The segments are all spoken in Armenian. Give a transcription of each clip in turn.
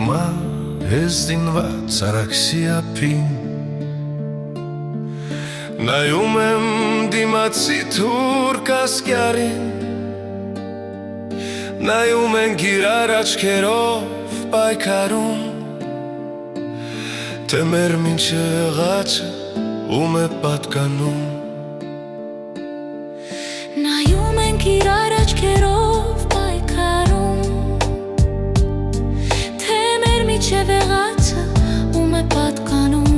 Հիմա ես դինված արաքսի ափին Նայում եմ դիմացի թուր կասկյարին Նայում ենք իրար աչքերով պայքարում Թե մեր մինչև ղաչը ում է պատկանում Նայում ենք իրար աչքերով պայքարում Թե մեր մինչև ղաչը ում է պատկանում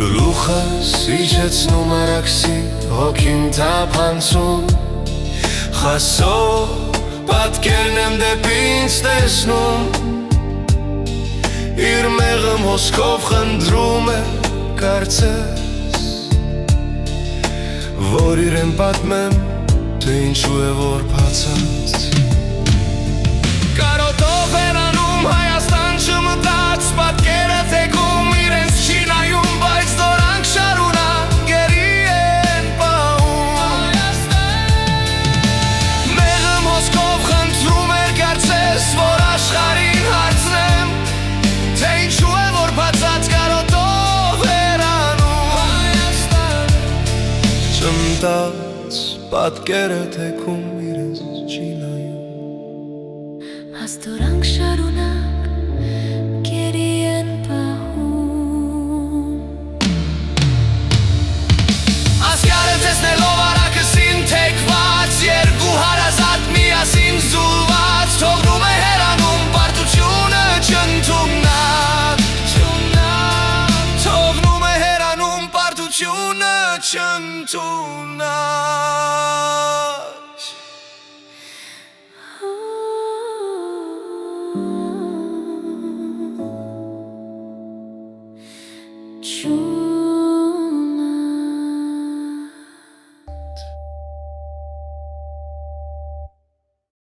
Գլուխս իջեցնում արաքսի հոգին թափանցում Խասով պատկերն եմ դեպի ինձ տեսնում Իր մեղմ հոսքով խնդրում է կարծես Որ իրեն պատմեմ, թե ինչու է որ փացած Կարոտով հեռանում Հայաստան չմտած Պատկերը թեքում իրենց չի նայում Բայց դորանք շարունակ գերի են պահում Մեղմ հոսքով խնդրում էր կարծես Որ աշխարհին հարցնեմ Թե ինչու է որ բացած կարոտով հեռանում Չմտած պատկերը թեքում իրենց չի նայում Աստորանք շարունակ գերի են պահում Ասկյարը տեսնելով արաքսին թեքված Երկու հարազատ միասին զուլված Թողնում է հեռանում պարտությունը չընդունակ Թողնում է հեռանում պարտությունը չընդունակ